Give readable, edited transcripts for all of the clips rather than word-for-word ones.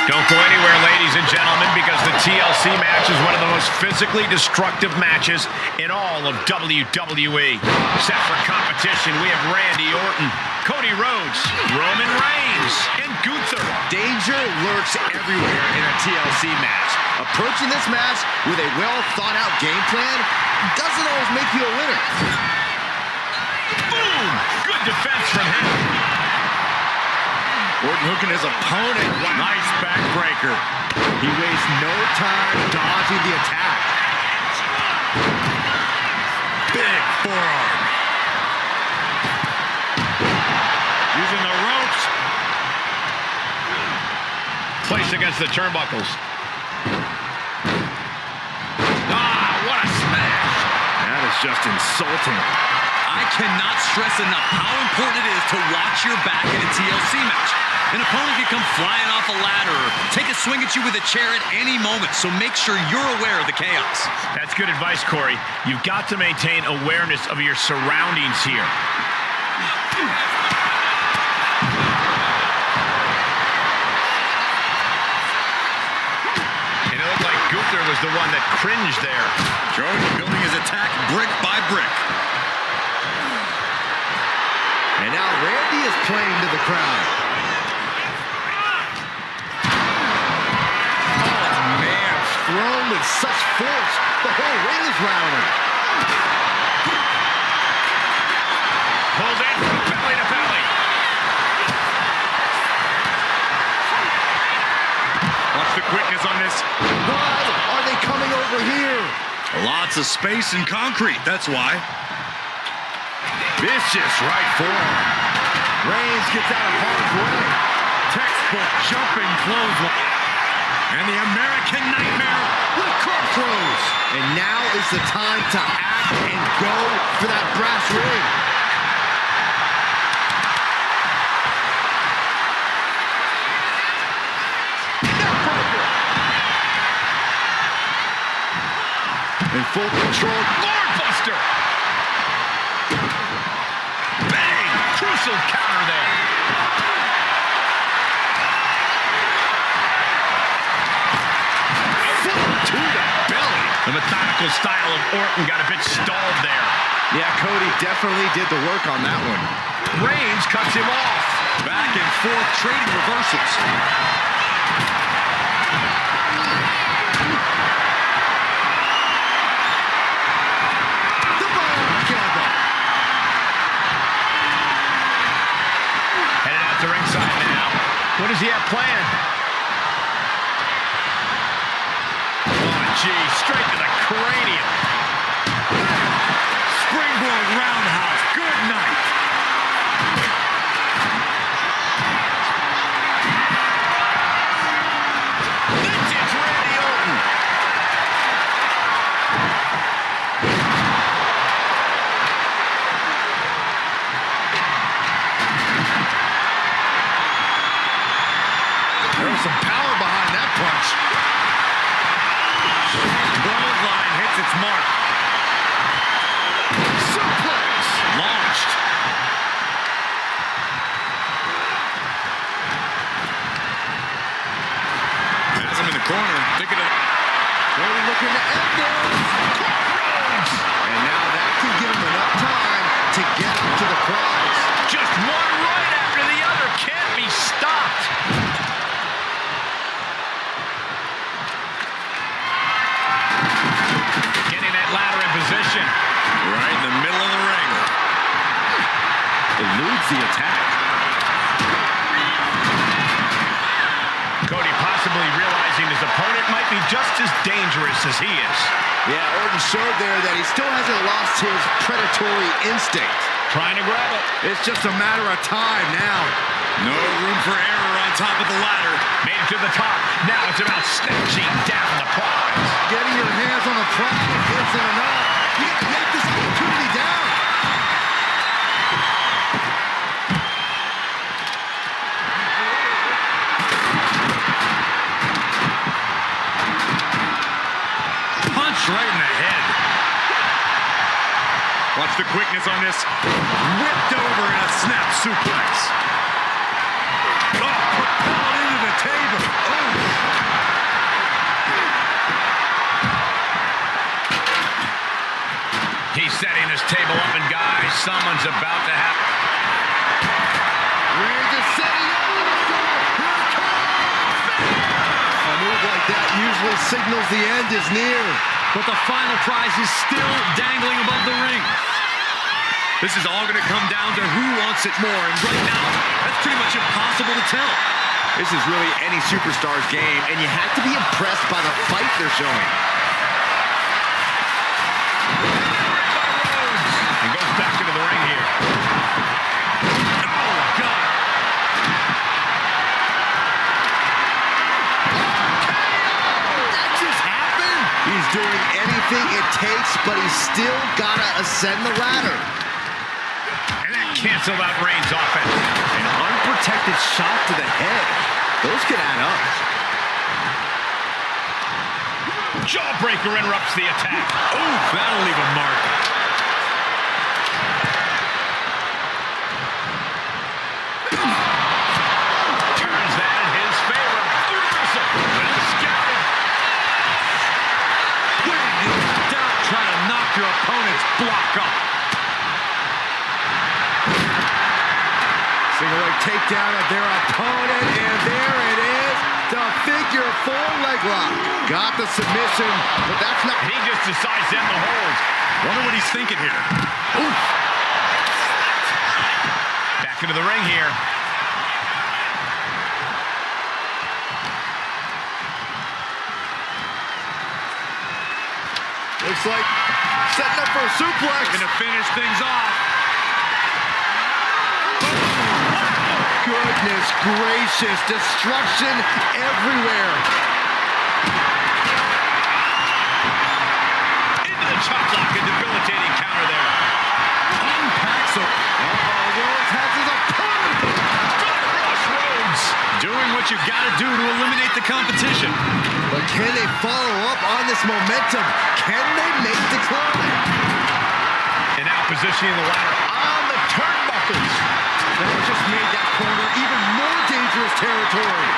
Don't go anywhere, ladies and gentlemen, because the TLC match is one of the most physically destructive matches in all of WWE. Set for competition, we have Randy Orton, Cody Rhodes, Roman Reigns, and Gunther. Danger lurks everywhere in a TLC match. Approaching this match with a well-thought-out game plan doesn't always make you a winner. Boom! Good defense from him. Orton hooking his opponent. Nice backbreaker. He wastes no time dodging the attack. Big forearm. Using the ropes. Placed against the turnbuckles. Ah, what a smash. That is just insulting. I cannot stress enough how important it is to watch your back in a TLC match. An opponent can come flying off a ladder or take a swing at you with a chair at any moment, so make sure you're aware of the chaos. That's good advice, Corey. You've got to maintain awareness of your surroundings here. And it looked like Gunther was the one that cringed there. Jones building his attack brick by brick. And now Randy is playing to the crowd. Oh, man, thrown with such force. The whole ring is rounding. Pulled in from belly to belly. Watch the quickness on this. Why are they coming over here? Lots of space and concrete, that's why. Vicious right forearm. Reigns gets out of harm's way. Textbook jumping clothesline. And the American Nightmare with crossroads. And now is the time to act and go for that brass ring. In full control. Lord Buster. Bang! Crucial counter there. Foot to the belly. The methodical style of Orton got a bit stalled there. Yeah, Cody definitely did the work on that one. Reigns cuts him off. back and forth trading reversals. To ringside now. What does he have planned? Oh, gee, straight to the cranium. Springboard roundhouse. Good night. Vintage Randy Orton. There was some power behind that punch. Clothesline hits its mark. Suplex. Launched. Has him in the corner. Thinking of... Cody looking to end this. And now that can give him enough time to get up to the prize. Just one right after the other. Can't be stopped. Getting that ladder in position. Right in the middle of the ring. Eludes the attack. Cody possibly realizing his opponent might be just as dangerous as he is. Yeah, Orton showed there that he still hasn't lost his predatory instinct. Trying to grab it. It's just a matter of time now. No room for error on top of the ladder. Made it to the top. Now it's about snatching down the prize. Getting your hands on the prize isn't enough. You got to get this opportunity down. Punch right in the head. Watch the quickness on this. Whipped over in a snap suplex. Oh, propelled into the table. Oh. table up, and guys, someone's about to have... Reigns is setting up. Here it comes. A move like that usually signals the end is near. But the final prize is still dangling above the ring. This is all going to come down to who wants it more, and right now, that's pretty much impossible to tell. This is really any superstar's game, and you have to be impressed by the fight they're showing. And goes back into the ring here. Oh, God. That just happened. He's doing anything it takes, but he's still got to ascend the ladder. And that canceled out Reigns' offense. An unprotected shot to the head. Those could add up. Jawbreaker interrupts the attack. Ooh, that'll leave a mark. Turns that in his favor. Reversal. Well scouted. When in doubt, try to knock your opponent's block off. Single leg takedown of their opponent, and there it is. The figure four leg lock. Got the submission, but that's not... And he just decides to end the hold. Wonder what he's thinking here. Oof. Back into the ring here. Looks like setting up for a suplex. Gonna finish things off. Goodness gracious, destruction everywhere. Into the chop block, a debilitating counter there. Unpacks it. Rhodes has his opponent. Cross Rhodes. Doing what you've got to do to eliminate the competition. But can they follow up on this momentum? Can they make the climb? And now positioning the ladder on the turnbuckles. That just made that corner even more dangerous territory.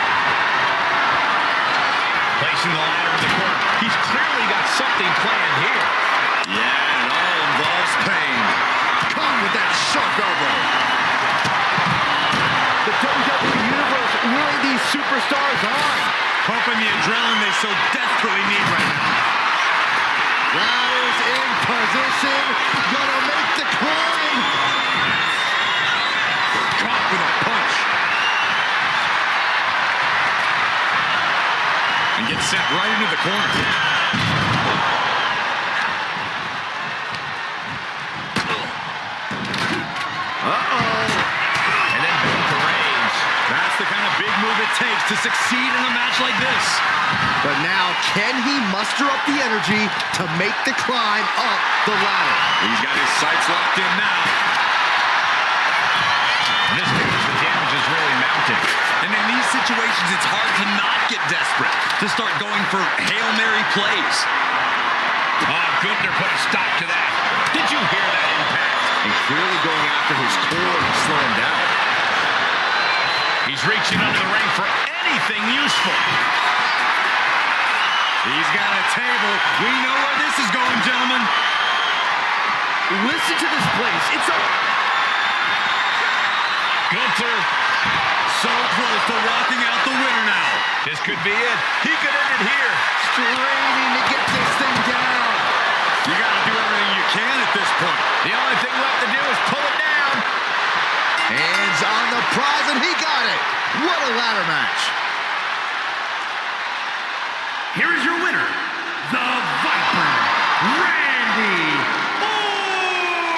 Placing the ladder in the corner. He's clearly got something planned here. Yeah, it all involves pain. Come with that sharp elbow. The WWE Universe really these superstars on. Pumping the adrenaline they so desperately need right now. Ladders in position. Gonna make the climb. Caught with a punch. And gets sent right into the corner. And then boom to Reigns. That's the kind of big move it takes to succeed in a match like this. But now, can he muster up the energy to make the climb up the ladder? He's got his sights locked in now. This time the damage is really mounting. And in these situations, it's hard to not get desperate, to start going for Hail Mary plays. Oh, Gunther put a stop to that. Did you hear that impact? And clearly going after his core to slow him down. He's reaching under the ring for anything useful. He's got a table. We know where this is going, gentlemen. Listen to this place. It's a... Gunther. So close to walking out the winner now. This could be it. He could end it here. straining to get this thing down. You got to do everything you can at this point. The only thing left to do is pull it down. Hands on the prize, and he got it. What a ladder match. Here is your winner, the Viper, Randy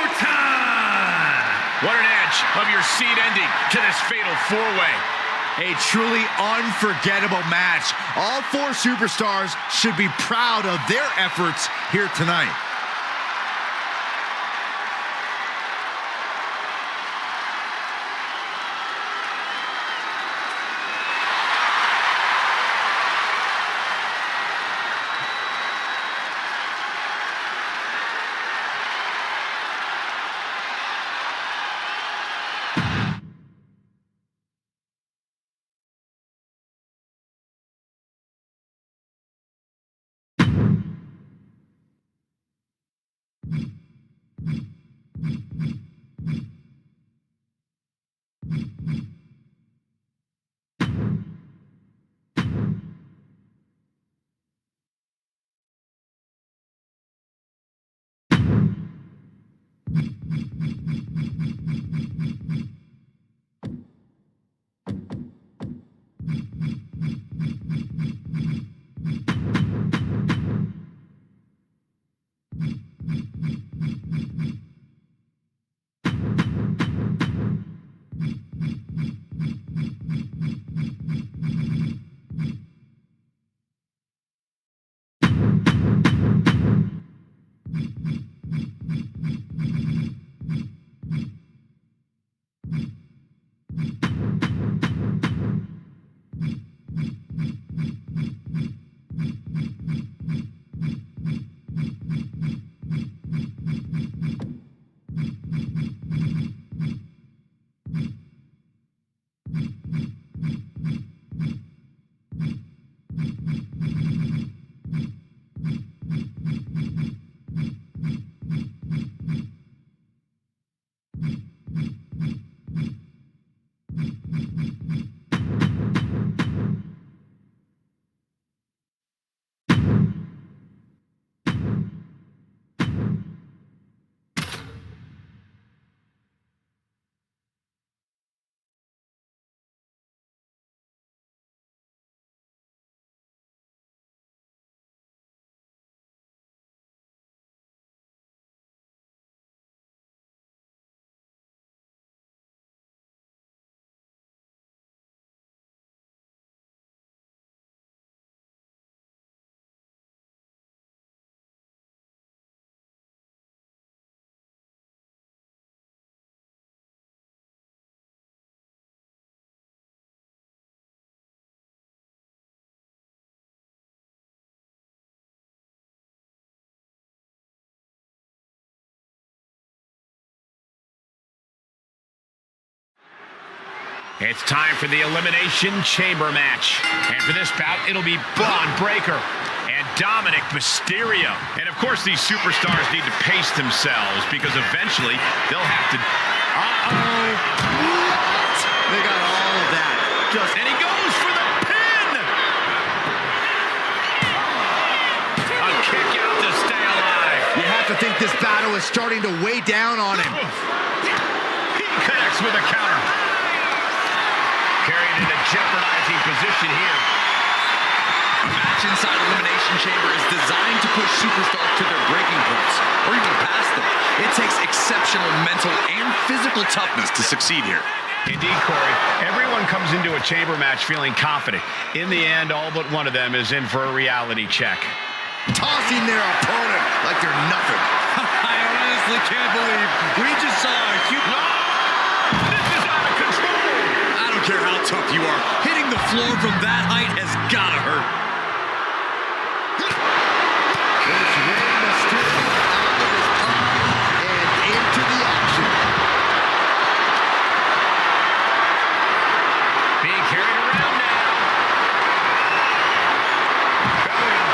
Orton. What an edge of your seed ending to this fatal four-way. A truly unforgettable match. All four superstars should be proud of their efforts here tonight. It's time for the Elimination Chamber match. And for this bout, it'll be Braun Breaker and Dominic Mysterio. And of course, these superstars need to pace themselves because eventually they'll have to... What? They got all of that. And he goes for the pin! A kick out to stay alive. You have to think this battle is starting to weigh down on him. He connects with a counter. Carried in a jeopardizing position here. A match inside Elimination Chamber is designed to push superstars to their breaking points, or even past them. It takes exceptional mental and physical toughness to succeed here. Indeed, Corey. Everyone comes into a chamber match feeling confident. In the end, all but one of them is in for a reality check. Tossing their opponent like they're nothing. I honestly can't believe we just saw a huge... This is out of control! I don't care how tough you are. Hitting the floor from that height has gotta hurt. It's Rey Mysterio out of his pocket and into the action. Being carried around now.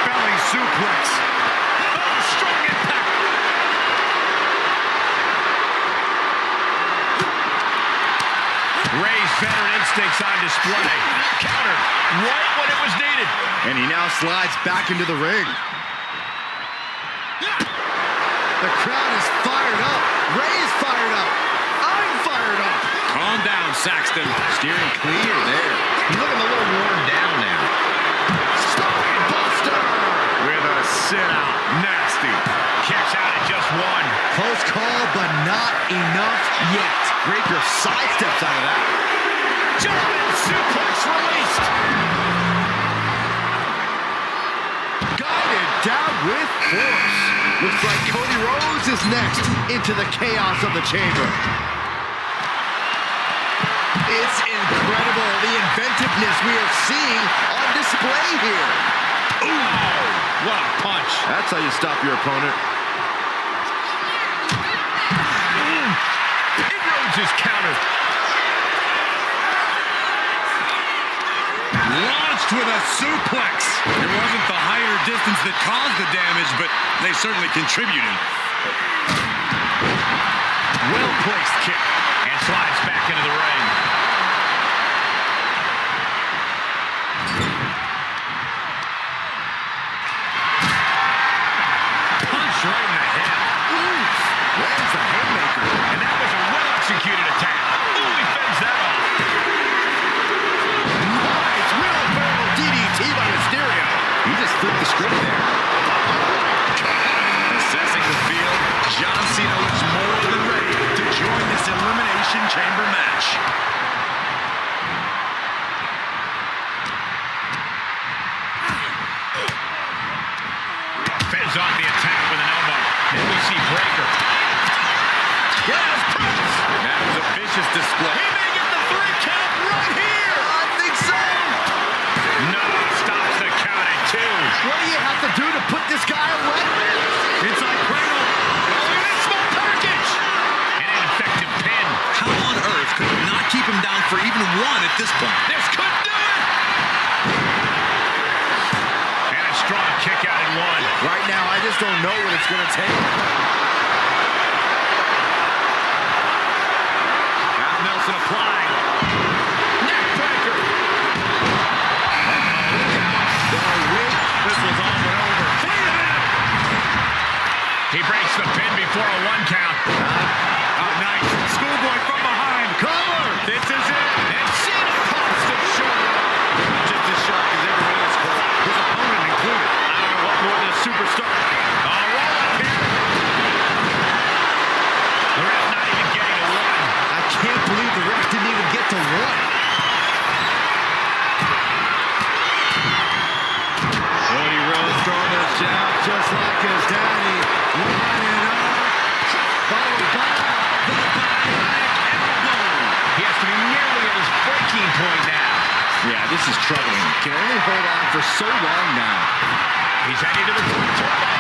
Belly suplex. Oh, strong impact. Rey's veteran instincts on display. Countered right when it was needed. And he now slides back into the ring. The crowd is fired up. Rey is fired up. I'm fired up. Calm down, Saxton. Steering clear there. He's looking a little worn down now. Spine buster. With a sit-out. Nasty. Kicks out at just one. Close call, but not enough yet. Breaker sidesteps out of that. German suplex released. Guided down with force. Looks like Cody Rhodes is next into the chaos of the chamber. It's incredible, the inventiveness we are seeing on display here. Ooh, what a punch. That's how you stop your opponent. Rhodes is countered. Launched with a suplex. It wasn't the height or distance that caused the damage, but they certainly contributed. Well-placed kick. And slides back into the ring. Punch right in the head. Lands the haymaker. And that was a the script there. Assessing the field, John Cena looks more than ready to join this Elimination Chamber match. Fends off the attack with an elbow. Then we see Breaker. Yes, Prince! That was a vicious display. He may get the 3 count right here! I think so. No, stops the count at 2. What do you have to do to put this guy away? Inside cradle. Small package. And an effective pin. How on earth could he not keep him down for even 1 at this point? This could do it. And a strong kick out at 1. Right now, I just don't know what it's going to take. Half Nelson applied. Neckbreaker. This was all but over. He breaks the pin before a 1 count. Oh, nice. Schoolboy from behind. Cover. This is it. And Cena pops the shoulder. Just as shocked as everybody else, Cole. His opponent included. I don't know what more than a superstar. Oh, roll up here. The ref not even getting a 1. I can't believe the ref didn't even get to 1. Cody Rhodes throwing those jabs just like his daddy. Lining up. Followed by the bionic elbow. He has to be nearly at his breaking point now. Yeah, this is troubling. Can only hold on for so long now. He's heading to the turnbuckle.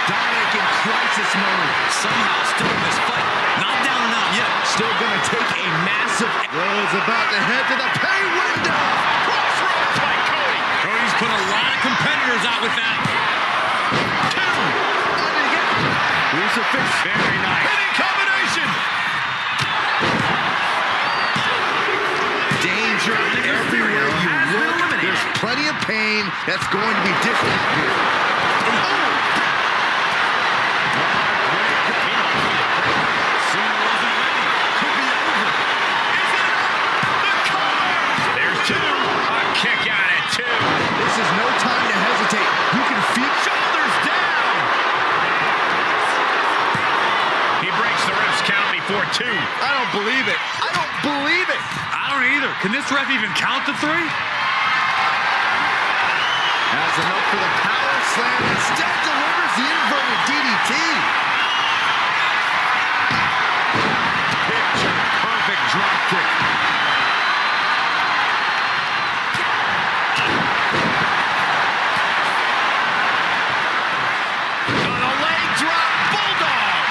Dominic in crisis mode. Somehow still in this fight. Not down and out yet. Still going to take a massive... Rhodes about to head to the pay window. Crossroads by Cody. Cody's put a lot of competitors out with that. 2. Crucifix. Very nice. Hitting combination. Danger everywhere you look. There's plenty of pain that's going to be dished out here. Cena wasn't ready. Could be over. There's 2. A kick out at 2. This is no time to hesitate. You can feel... Shoulders down. He breaks the ref's count before 2. I don't believe it. I don't believe it. I don't either. Can this ref even count to 3? That's enough for the power slam. Instead delivers the inverted DDT. Picture perfect drop kick. On a leg drop, bulldog.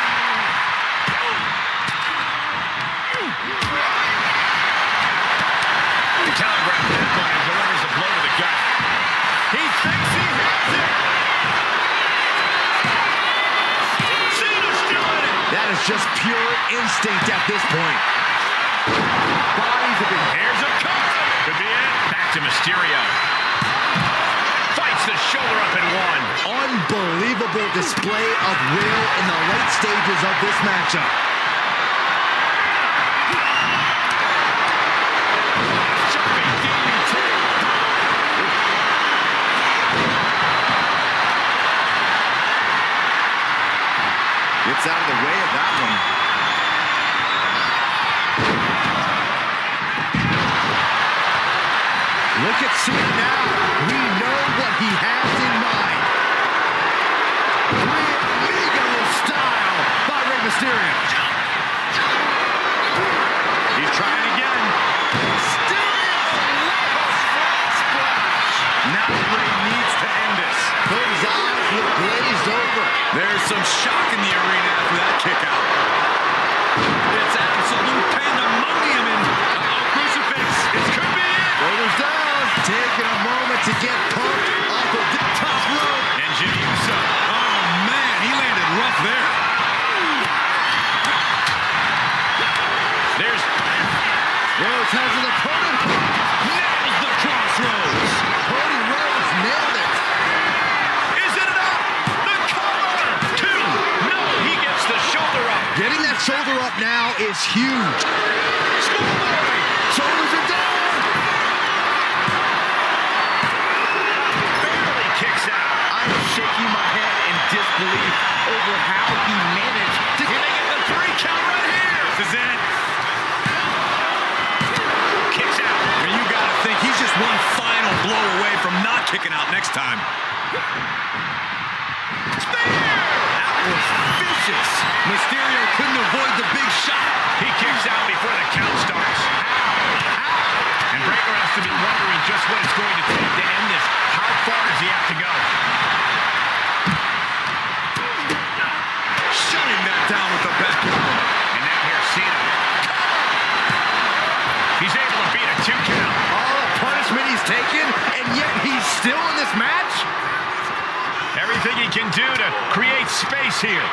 The telegraph headline delivers a blow to the gut. He thinks he has it. Cena's still in it. That is just pure instinct at this point. Bodies have been... Here's a cover. Could be it. Back to Mysterio. Fights the shoulder up at 1. Unbelievable display of will in the late stages of this matchup. Jumping DDT. Gets out of the way of that one. Look at Cena now. We know what he has in mind. Amigo style by Rey Mysterio. He's trying again. Mysterio with a front splash. Now Rey needs to end this. Cody's eyes look glazed over. There's some shock in the arena after that kick out. It's absolute pandemonium in crucifix. It could be it. Shoulders down. Taking a moment to get pumped off of the top rope. And Jimmy Uso. Oh, man, he landed rough there. There's Rhodes has an opponent. nails the crossroads. Cody Rhodes nailed it. Is it enough? The cover. 2. No, he gets the shoulder up. Getting that shoulder up now is huge. Schoolboy. Shoulders are down. disbelief over how he managed to Here they get the 3 count right here. This is it. Kicks out. And you got to think he's just one final blow away from not kicking out next time. That was vicious. Mysterio couldn't avoid the big shot. He kicks out before the count starts. And Breakker has to be wondering just what it's going to take to end this. How far does he have to go? Shutting that down with the back elbow. And now here's Cena. He's able to beat a 2 count. All the punishment he's taken, and yet he's still in this match? Everything he can do to create space here.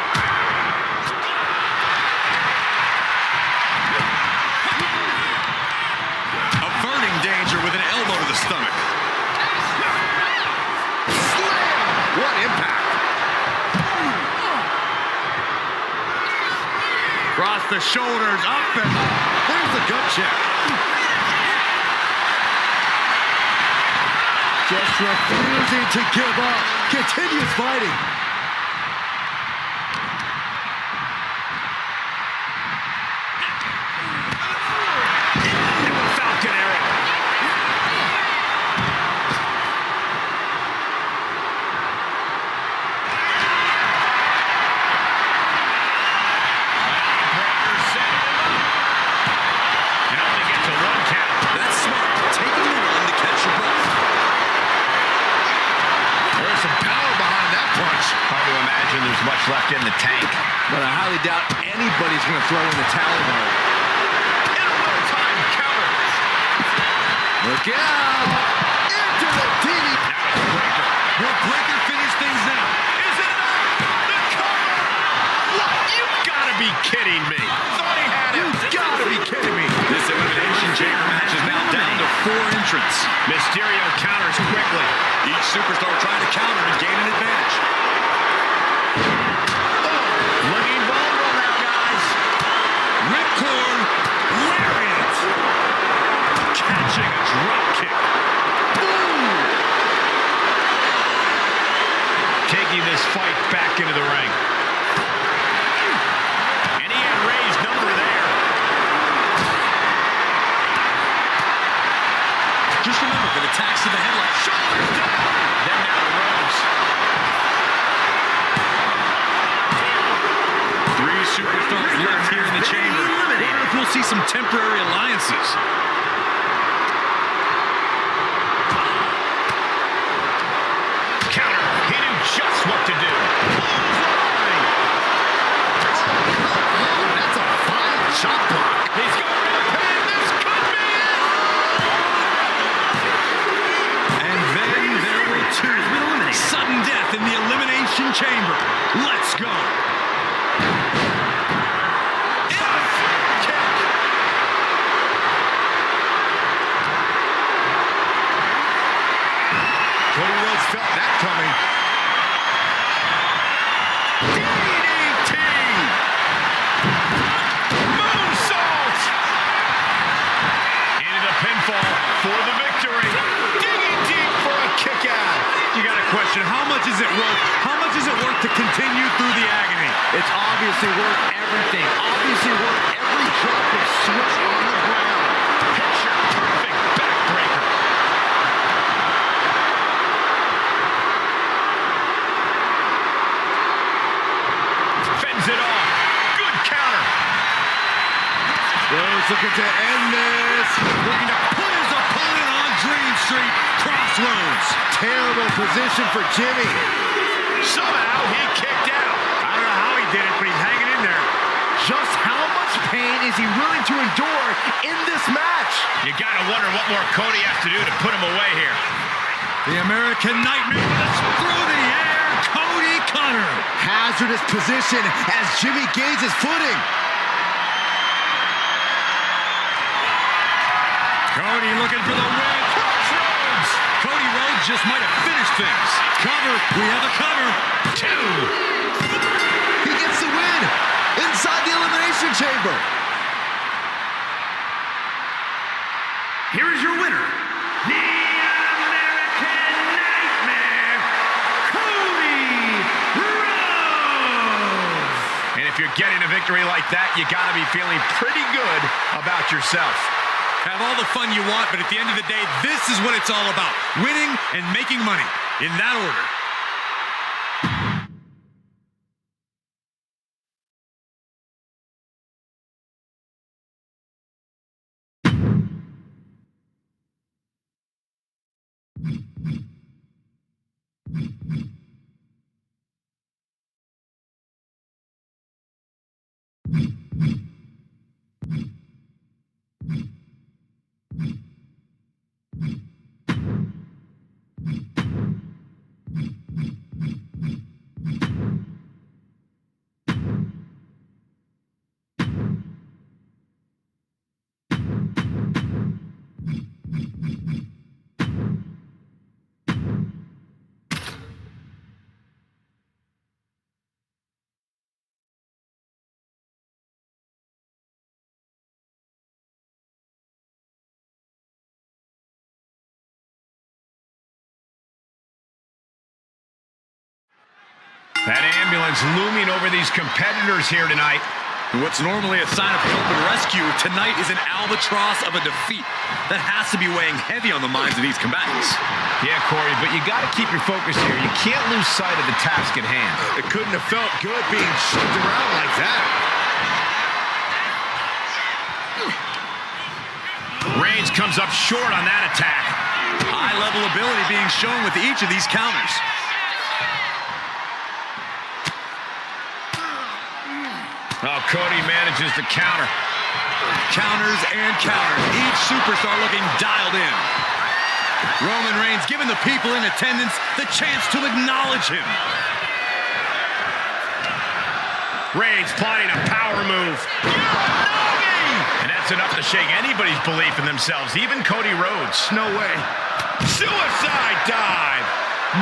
Averting danger with an elbow to the stomach. Slam! What impact! Cross the shoulders, up and there's the gut check. Just refusing to give up. Continues fighting. And the Falcon Arrow. Breakker setting him up. And only gets a 1 count. That's smart. Taking the one to catch your breath. There's some power behind that punch. Hard to imagine there's much left in the tank. But I highly doubt anybody's going to throw in the towel though. In a real-time counter. Look out! Into the TV. Now it's Breakker. Will Breakker finish things now? Is it enough? The cover! What? You've got to be kidding me. Thought he had it. You've got to be kidding me. This Elimination Chamber match is now down to 4 entrants. Mysterio counters quickly. Each superstar trying to counter and gain an advantage. Looking vulnerable now, guys. Ripcord, lariat. Catching a drop kick. Taking this fight back into the ring. And he had Ray's number there. Just remember that attacks to the head like shoulders down. Then now to Rose. 3 superstars left here in the chamber. Wonder if we'll see some temporary alliances. Counter. He knew just what to do. That's a fine chop block. He's going for the pin. This could be it. And then there were 2. Sudden death in the Elimination Chamber. Let's go. Cody Rhodes felt that coming. DDT. Moonsault. Into the pinfall for the victory. Digging deep for a kick out. You got a question. How much is it worth? How much is it worth to continue through the agony? It's obviously worth everything. Obviously worth every drop of sweat on the ground. Picture perfect backbreaker. Fends it off. Good counter. Rhodes looking to end this. Looking to put his opponent on Dream Street Crossroads. Terrible position for Jimmy. Somehow he kicked out. I don't know how he did it, but he's hanging in there. Just how much pain is he willing to endure in this match? You gotta wonder what more Cody has to do to put him away here. The American Nightmare through the air, Cody Cutter. Hazardous position as Jimmy gains his footing. Cody looking for the win. Crossroads. Cody Rhodes just might have finished things. Cover. We have a cover. 2. He gets the win inside the Elimination Chamber. Here is your winner, the American Nightmare, Cody Rhodes. victory like that, you got to be feeling pretty good about yourself. Have all the fun you want, but at the end of the day, this is what it's all about. Winning and making money. In that order. That ambulance looming over these competitors here tonight. What's normally a sign of help and rescue, tonight is an albatross of a defeat. That has to be weighing heavy on the minds of these combatants. Yeah, Corey, but you got to keep your focus here. You can't lose sight of the task at hand. It couldn't have felt good being shoved around like that. Reigns comes up short on that attack. High-level ability being shown with each of these counters. Oh, Cody manages to counter. Counters and counters. Each superstar looking dialed in. Roman Reigns giving the people in attendance the chance to acknowledge him. Reigns plotting a power move. And that's enough to shake anybody's belief in themselves, even Cody Rhodes. No way. Suicide dive!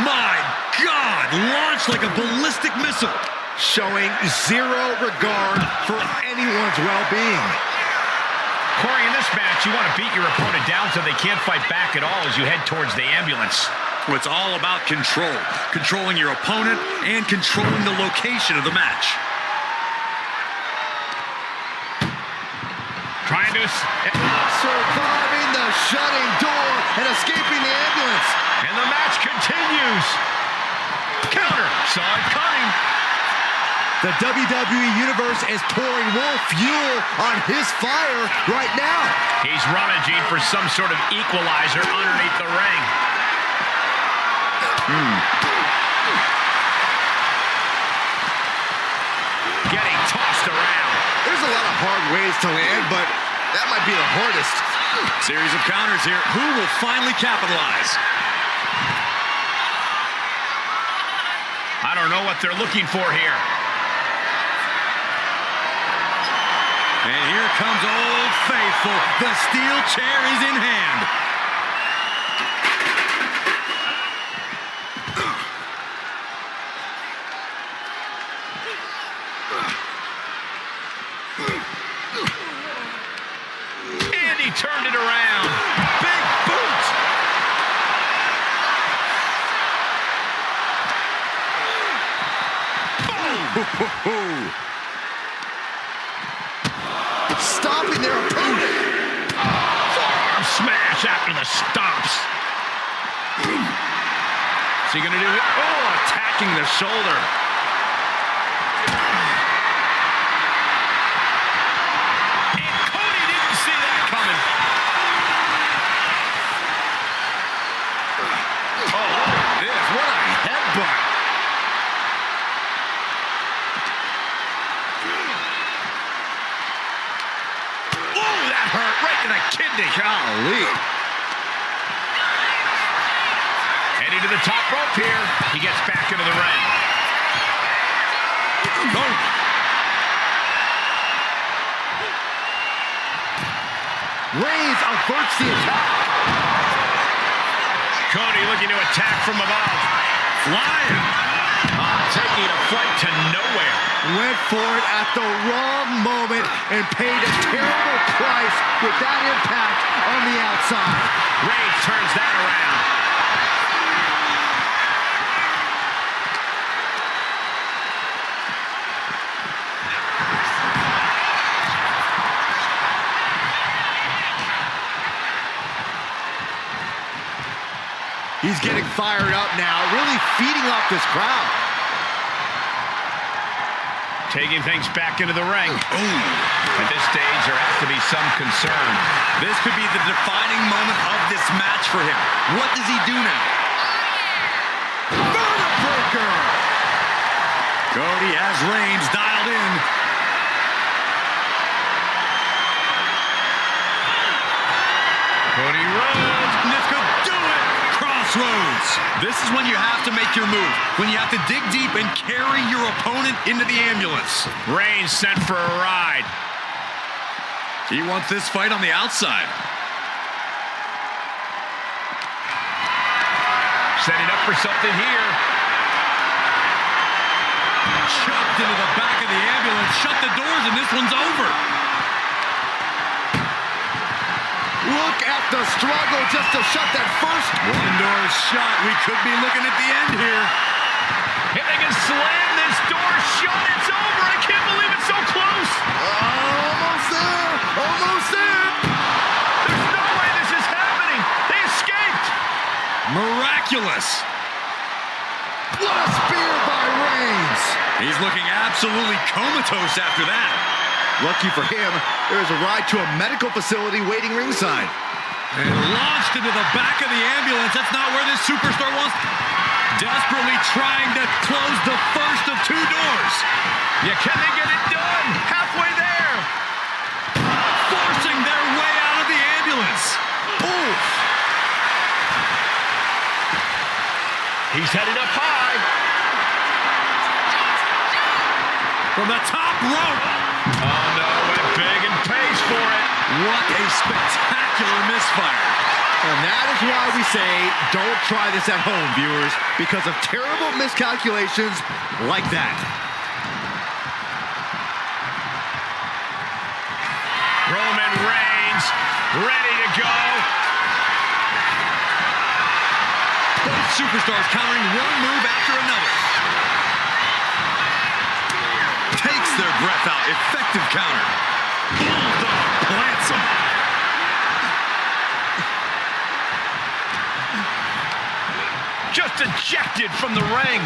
My God! Launched like a ballistic missile. Showing zero regard for anyone's well-being. Corey, in this match, you want to beat your opponent down so they can't fight back at all as you head towards the ambulance. It's all about control. Controlling your opponent and controlling the location of the match. Trying to... Surviving the shutting door and escaping the ambulance. And the match continues. Counter. Saw it coming. The WWE Universe is pouring more fuel on his fire right now. He's rummaging for some sort of equalizer underneath the ring. Getting tossed around. There's a lot of hard ways to land, but that might be the hardest. Series of counters here. Who will finally capitalize? I don't know what they're looking for here. And here comes Old Faithful. The steel chair is in hand. And he turned it around. Big boot. Boom. Stopping their opponent. Forearm smash after the stomps. Is he going to do it? Oh, attacking the shoulder. And Cody didn't see that coming. Oh, this, what a headbutt. Hurt right to the kidney. Golly. Heading to the top rope here. He gets back into the ring. Oh. Reigns averts the attack. Cody looking to attack from above. Flying. Taking a flight to nowhere. Went for it at the wrong moment and paid a terrible price with that impact on the outside. Reigns turns that around. He's getting fired up now, really feeding off this crowd. Taking things back into the ring. At this stage, there has to be some concern. This could be the defining moment of this match for him. What does he do now? Breaker! Cody has Reigns dialed in. Cody Rhodes. This could do it. Crossroads. This is when you have to make your move. When you have to dig deep and carry your opponent into the ambulance. Reigns sent for a ride. He wants this fight on the outside. Setting up for something here. Chucked into the back of the ambulance. Shut the doors and this one's over. Look at the struggle just to shut that first. One door shut. We could be looking at the end here. If they can slam this door shut, it's over. I can't believe it's so close. Almost there. Almost there. There's no way this is happening. They escaped. Miraculous. What a spear by Reigns. He's looking absolutely comatose after that. Lucky for him, there's a ride to a medical facility waiting ringside. And launched into the back of the ambulance. That's not where this superstar wants. Desperately trying to close the first of two doors. Yeah, can they get it done? Halfway there. Forcing their way out of the ambulance. Ooh. He's headed up high. From the top rope. Oh, no, went big and pays for it. What a spectacular misfire. And that is why we say don't try this at home, viewers, because of terrible miscalculations like that. Roman Reigns ready to go. Both superstars countering one move after another. Takes their breath out. Effective counter. Bulldog plants him. Just ejected from the ring.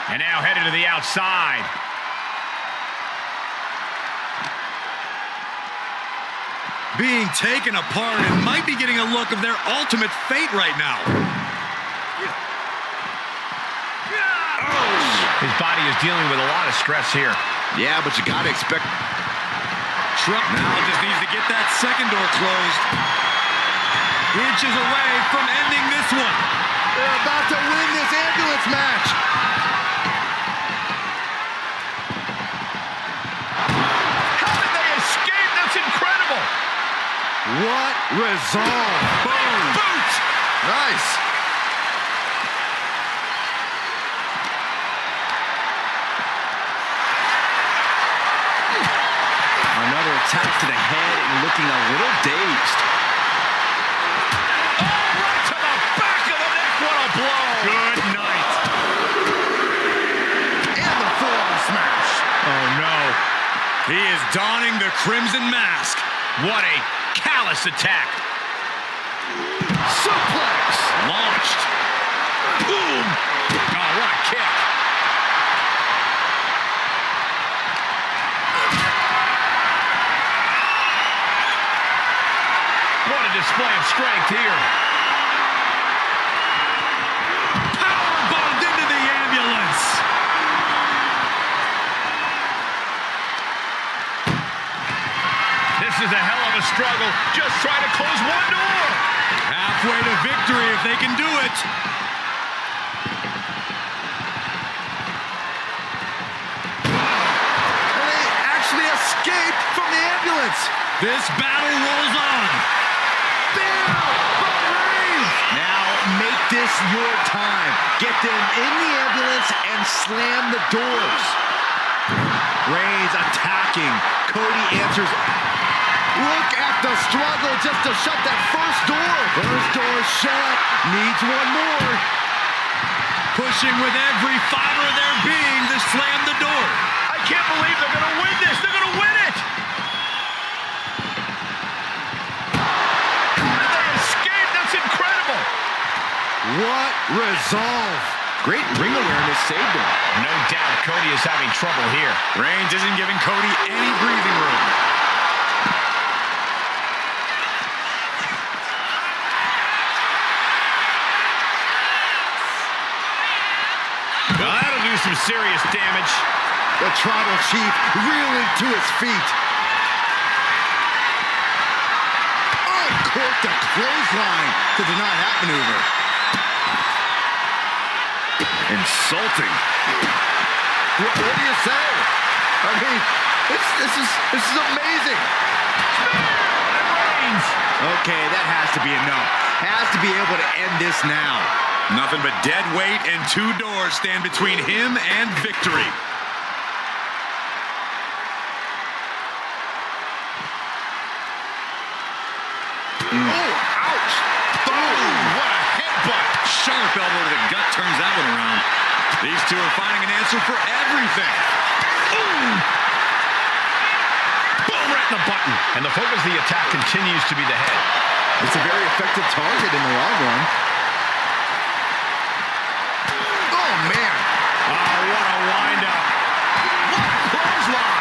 And now headed to the outside. Being taken apart and might be getting a look of their ultimate fate right now. His body is dealing with a lot of stress here. Yeah, but you got to expect. Truck now just needs to get that second door closed. Inches away from ending this one. They're about to win this ambulance match. How did they escape? That's incredible. What resolve. Boom. Boot. Nice. Another attack to the head and looking a little dazed. Oh, right to the back of the neck. What a blow. Good night. And the forearm smash. Oh, no. He is donning the crimson mask. What a callous attack. Suplex. Launched. Boom. Oh, what a kick. What a display of strength here. Powerbombed into the ambulance. This is a hell of a struggle. Just trying to close one door. Halfway to victory if they can do it. And they actually escaped from the ambulance. This battle rolls on. Now make this your time. Get them in the ambulance and slam the doors. Reigns attacking. Cody answers. Look at the struggle just to shut that first door. First door shut. Needs one more. Pushing with every fiber of their being to slam the door. I can't believe they're going to win this. They're going to win it. How did they escape? That's incredible. Resolve. Great ring awareness saved him. No doubt Cody is having trouble here. Reigns isn't giving Cody any breathing room. Well, that'll do some serious damage. The Tribal Chief reeling to his feet. Uncorked a clothesline to deny that maneuver. Insulting. What do you say? I mean, this is amazing. Okay, that has to be enough. Has to be able to end this now. Nothing but dead weight and two doors stand between him and victory. Oh, ouch. Boom! What a headbutt. Sharp elbow to the gut turns that one around. These two are finding an answer for everything. Boom! Boom, right in the button. And the focus of the attack continues to be the head. It's a very effective target in the long run. Oh, man. Oh, what a wind-up. What a clothesline.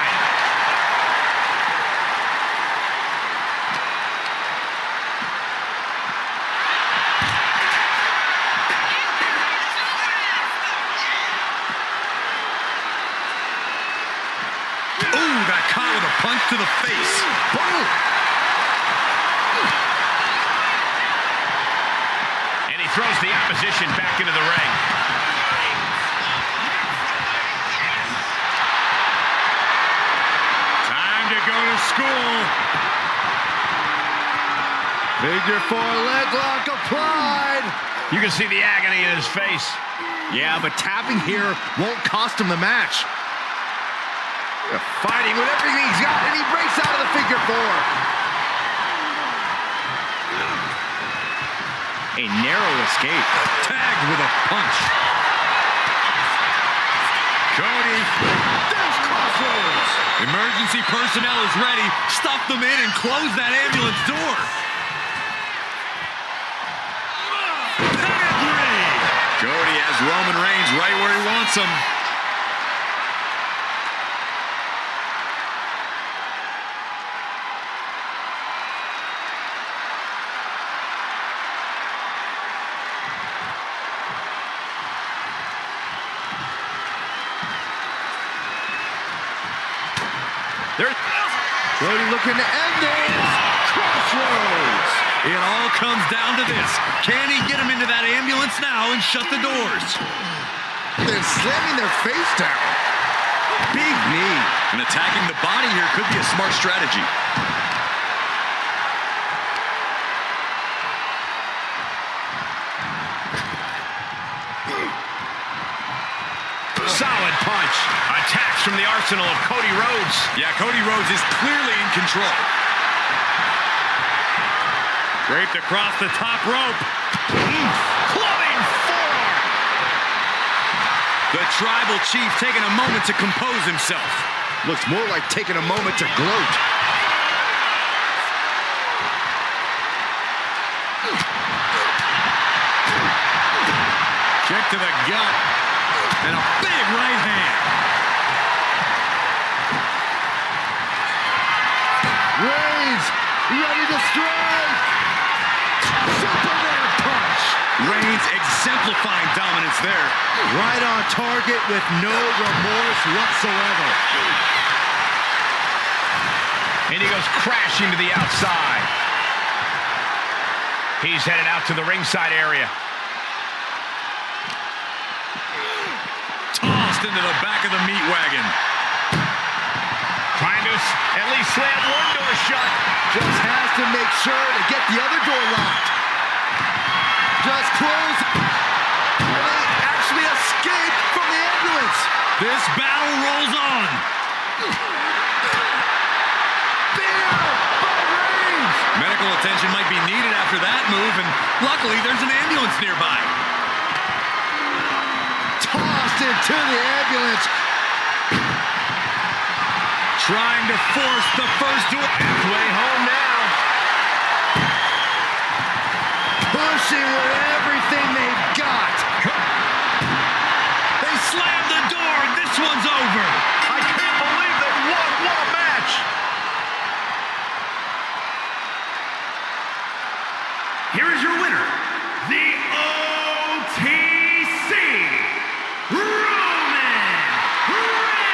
Ooh, got caught with a punch to the face. Boom. And he throws the opposition back into the ring. Time to go to school. Figure 4 leg lock applied. You can see the agony in his face. Yeah, but tapping here won't cost him the match. Fighting with everything he's got, and he breaks out of the figure 4. A narrow escape. Tagged with a punch. Cody. There's Crossroads. Emergency personnel is ready. Stuff them in and close that ambulance door. Pedigree. Cody has Roman Reigns right where he wants him. Cody looking to end this. Crossroads. It all comes down to this. Can he get him into that ambulance now and shut the doors? They're slamming their face down. Big knee. And attacking the body here could be a smart strategy. Solid punch. Attacks from the arsenal of Cody Rhodes. Yeah, Cody Rhodes is clearly in control. Draped across the top rope. Clubbing forearm. The Tribal Chief taking a moment to compose himself. Looks more like taking a moment to gloat. Kick to the gut. And a big right hand. Reigns ready to strike. Superman punch. Reigns exemplifying dominance there. Right on target with no remorse whatsoever. And he goes crashing to the outside. He's headed out to the ringside area. Tossed into the back of the meat wagon. Trying to at least slam one door shut. Just has to make sure to get the other door locked. Just close. And they actually escape from the ambulance. This battle rolls on. Fear by Reigns. Medical attention might be needed after that move, and luckily there's an ambulance nearby. Tossed into the ambulance. Trying to force the first door. Halfway home now. pushing with everything they've got. They slammed the door, and this one's over. I can't believe they won. What a match. Here is your winner, the OTC Roman Reigns.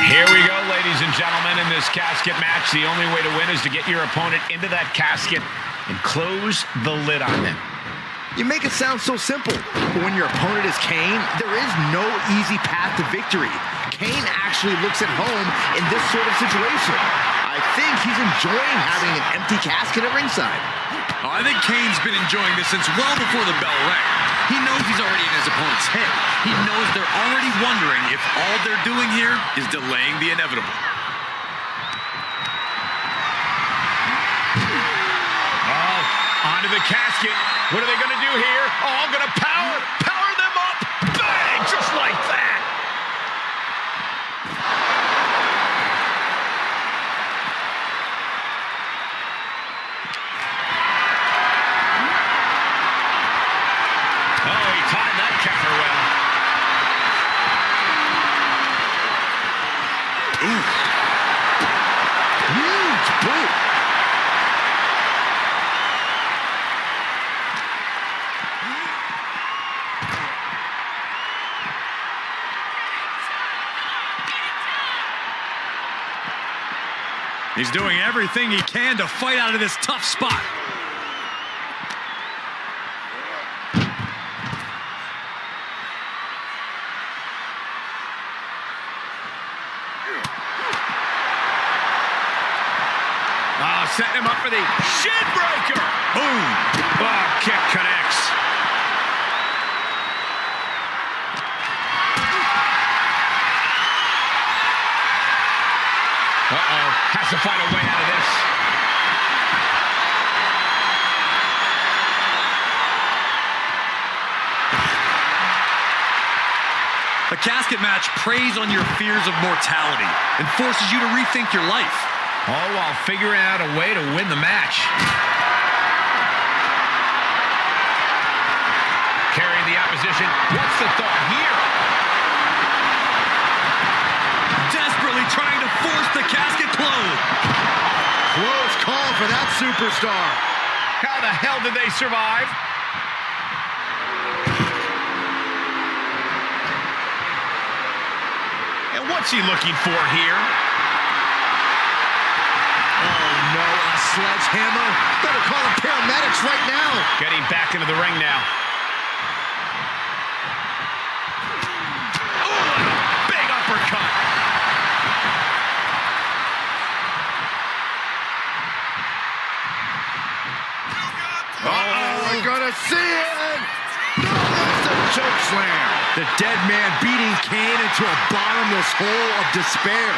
Here we go, ladies and gentlemen, in this casket match. The only way to win is to get your opponent into that casket and close the lid on them. You make it sound so simple, but when your opponent is Kane, there is no easy path to victory. Kane actually looks at home in this sort of situation. I think he's enjoying having an empty casket at ringside. Oh, I think Kane's been enjoying this since well before the bell rang. He knows he's already in his opponent's head. He knows they're already wondering if all they're doing here is delaying the inevitable. Oh, onto the casket. What are they going to do here? Oh, I'm going to power them up. Bang, just like that. Oh, he timed that counter well. Huge boot. He's doing everything he can to fight out of this tough spot. Setting him up for the shin breaker. Boom. Oh, kick connects. Uh-oh. Has to find a way out of this. The casket match preys on your fears of mortality and forces you to rethink your life. All while figuring out a way to win the match. Carrying the opposition. What's the thought here? Desperately trying to force the casket closed. Close call for that superstar. How the hell did they survive? And what's he looking for here? Oh, no, a sledgehammer. Better call the paramedics right now. Getting back into the ring now. Oh, and a big uppercut. Uh-oh, we're gonna see it. No, that's a choke slam. The dead man beating Kane into a bottomless hole of despair.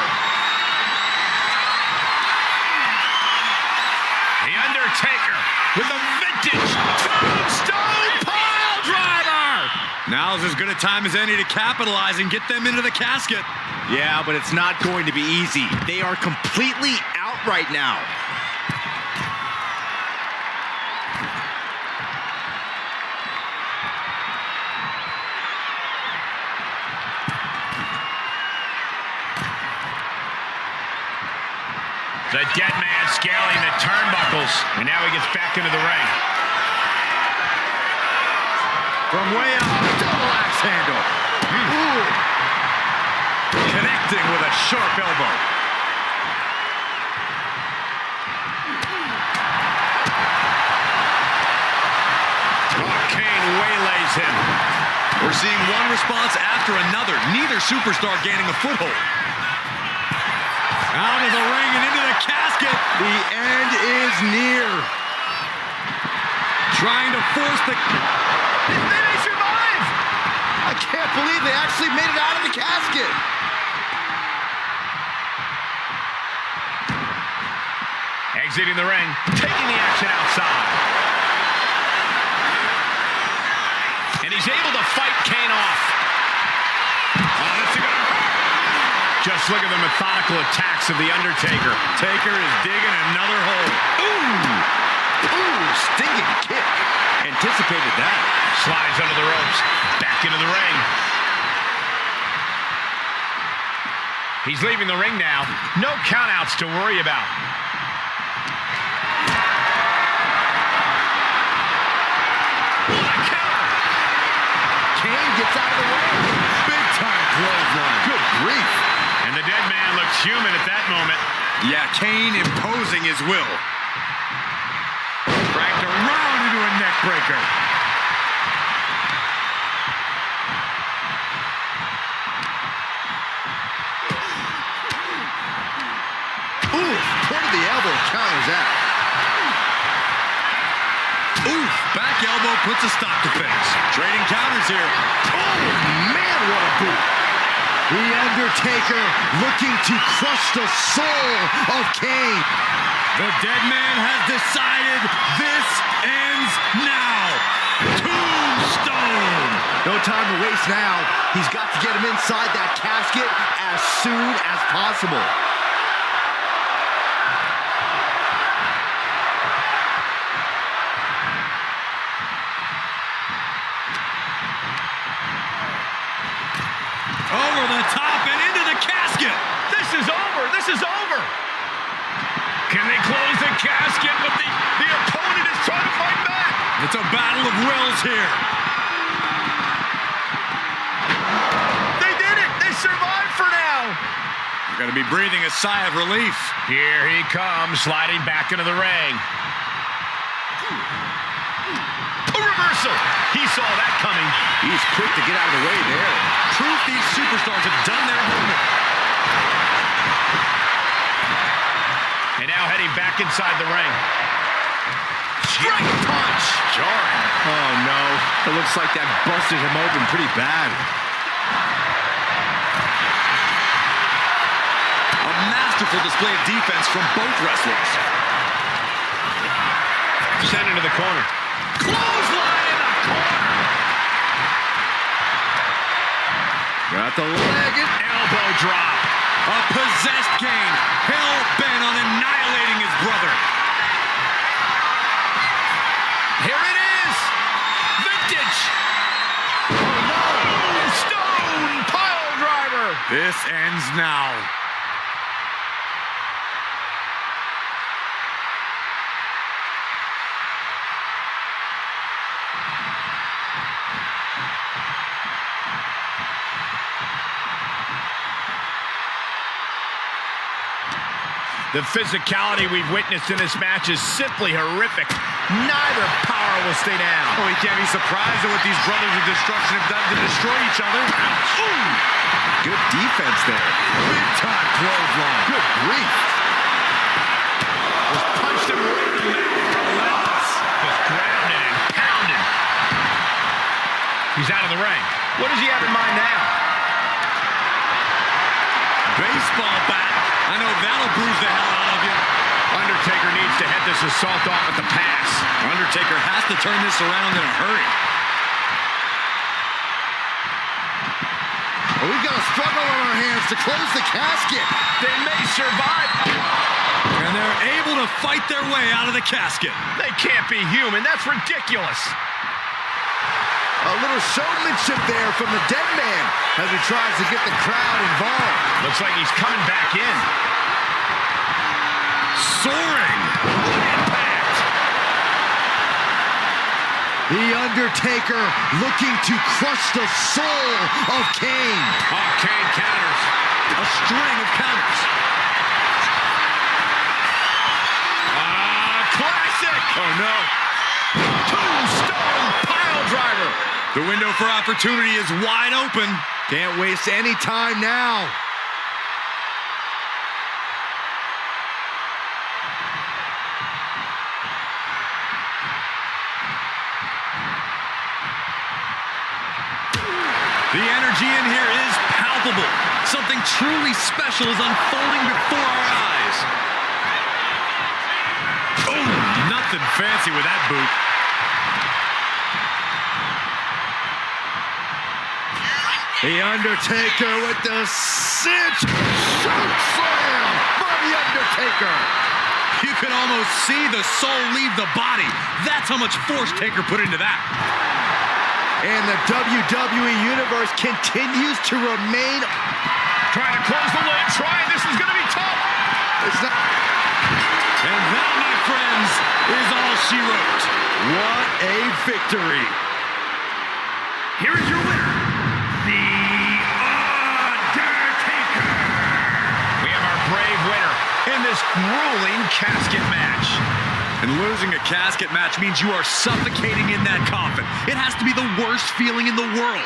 with a vintage tombstone pile driver. Now's as good a time as any to capitalize and get them into the casket. Yeah, but it's not going to be easy. They are completely out right now. The dead man scaling the turnbuckles, and now he gets back into the ring. From way up, double axe handle. Ooh. Connecting with a sharp elbow. Oh, Kane waylays him. We're seeing one response after another. Neither superstar gaining a foothold. Out of the ring and into the casket. The end is near. Trying to force the... They may survive. I can't believe they actually made it out of the casket. Exiting the ring, taking the action outside. And he's able to fight Kane off. Oh, that's a good... Just look at the methodical attacks of The Undertaker. Taker is digging another hole. Ooh, stinging kick. Anticipated that. Slides under the ropes. Back into the ring. He's leaving the ring now. No countouts to worry about. What a counter! Kane gets out of the way. Big time clothesline. Good grief. And the dead man looks human at that moment. Yeah, Kane imposing his will. Cracked around into a neck breaker. Ooh, point of the elbow counters that. Oof, back elbow puts a stop to things. Trading counters here. Oh, man, what a boot. The Undertaker looking to crush the soul of Kane. The dead man has decided this ends now. Tombstone. No time to waste now. He's got to get him inside that casket as soon as possible. Over the top and into the casket. This is over. This is over. Can they close the casket? But the opponent is trying to fight back. It's a battle of wills here. They did it. They survived for now. You're going to be breathing a sigh of relief. Here he comes, sliding back into the ring. A reversal. He saw that coming. He's quick to get out of the way there. Proof these superstars have done their homework. And now heading back inside the ring. Straight punch. Jarring. Oh, no. It looks like that busted him open pretty bad. A masterful display of defense from both wrestlers. Sent into the corner. Clothesline in the corner. Got the leg and Elbow drop. A possessed Kane, hell-bent on annihilating his brother. Here it is. Vintage. Oh, no. Stone pile driver. This ends now. The physicality we've witnessed in this match is simply horrific. Neither power will stay down. Oh, he can't be surprised at what these brothers of destruction have done to destroy each other. ooh. Good defense there. Big time clothesline. Good grief. Just punched him right in the mouth. Relentless. Just grabbed it and pounded. He's out of the ring. What does he have in mind now? Baseball bat. I know that'll bruise the hell out of you. I Undertaker needs to head this assault off at the pass. Undertaker has to turn this around in a hurry. Well, we've got a struggle on our hands to close the casket. They may survive. And they're able to fight their way out of the casket. They can't be human. That's ridiculous. A little showmanship there from the dead man as he tries to get the crowd involved. Looks like he's coming back in. Soaring. What impact! The Undertaker looking to crush the soul of Kane. Oh, Kane counters. A string of counters. Classic! Oh, no. Tombstone pile driver. The window for opportunity is wide open. Can't waste any time now. The energy in here is palpable. Something truly special is unfolding before our eyes. Oh, nothing fancy with that boot. The Undertaker with the cinch. Choke slam from The Undertaker. You can almost see the soul leave the body. That's how much force Taker put into that. And the WWE Universe continues to remain. Trying to close the lid. This is going to be tough. It's not. And that, my friends, is all she wrote. What a victory. Here is your winner, The Undertaker. We have our brave winner in this grueling casket match. And losing a casket match means you are suffocating in that coffin. It has to be the worst feeling in the world.